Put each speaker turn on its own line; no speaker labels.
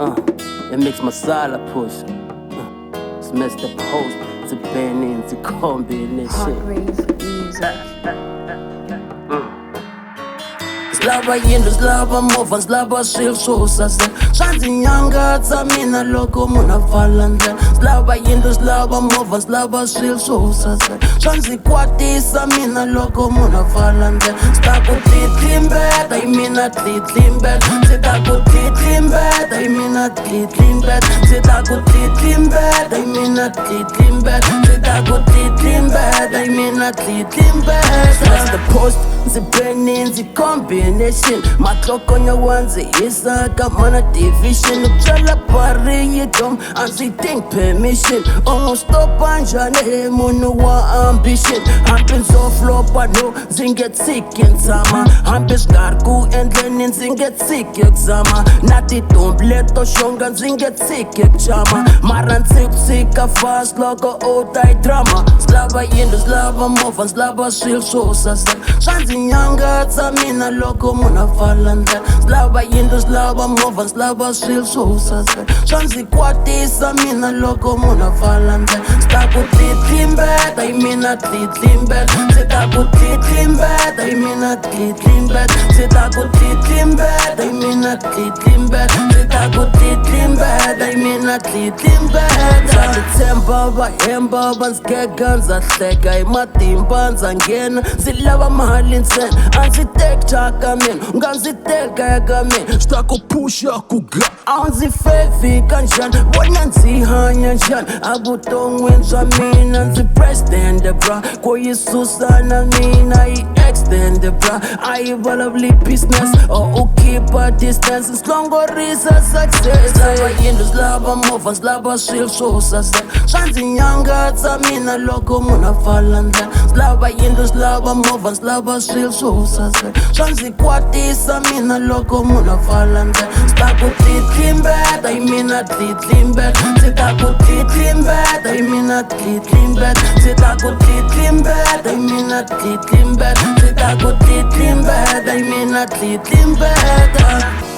It makes masala push. It's messed up host. It's a band in, it's a combination.
Music.
Slava yindlu, slava movha, slava swilo swo saseka. Swa ndzi nyangatsa mina loko munhu a pfala ndlela. Slava yindlu, slava movha, slava swilo swo saseka. Swa ndzi kwatisa mina loko munhu a pfala ndlela. Ndzi ta ku titlimbeta hi mina titlimbeta. Ndzi ta ku titlimbeta hi mina titlimbeta. Ndzi ta ku titlimbeta hi mina titlimbeta. Ndzi ta ku titlimbeta hi mina titlimbeta. That's the post, ndzi bene ndzi combination. Matlokonya wanzi isaka mana division. Utshala pari yidom anzi think permission. Ongostopa njani munhu wa ambition. Hambi nzoflopa no ndzi nge tshiki ntsama. Hambi swikarhi endleni ndzi nge tshiki kuzama. Na tintombi leto xonga ndzi nge tshiki kuchama. Mara ndzi ku tshika fast loko u ta yi drama. Ndzi lava yindlu, ndzi lava movha, ndzi lava swilo swo saseka. Swa ndzi nyangatsa mina loko munhu a pfala ndlela. Ndzi lava yindlu, ndzi lava movha, ndzi lava swilo swo saseka. Swa ndzi kwatisa mina loko munhu a pfala ndlela. Ndzi ta ku titlimbeta hi mina titlimbeta. Ndzi ta ku titlimbeta hi mina titlimbeta. Ndzi ta ku titlimbeta hi mina titlimbeta. Ndzi ta ku titlimbeta hi mina titlimbeta. Ndza ndzi tshemba vahemba va ndzi gega ndza hleka hi matimba ndza nghena. Ndzi lava mali ntsena a ndzi teki chaka mina u nga ndzi teka eka mina. Swi ta ku pusha ku ga a ndzi fevika njhani vona ndzi hanya njhani evuton'wini bya mina. Ndzi president bra ku yi susa na mina yi extend bra. A yi vulavuli business or u keep a distance. Ndzi hlongorisa success. Ndzi lava yindlu, ndzi lava movha, ndzi lava swilo swo saseka. Swa ndzi nyangatsa mina loko munhu a pfala ndlela. Ndzi lava yindlu, ndzi lava movha, ndzi lava swilo swo saseka. Swa ndzi kwatisa mina loko munhu a pfala ndlela. Ndzi ta ku titlimbeta hi mina titlimbeta. Ndzi ta ku titlimbeta hi mina titlimbeta. Ndzi ta ku titlimbeta hi mina titlimbeta. Ndzi ta ku titlimbeta hi mina titlimbeta.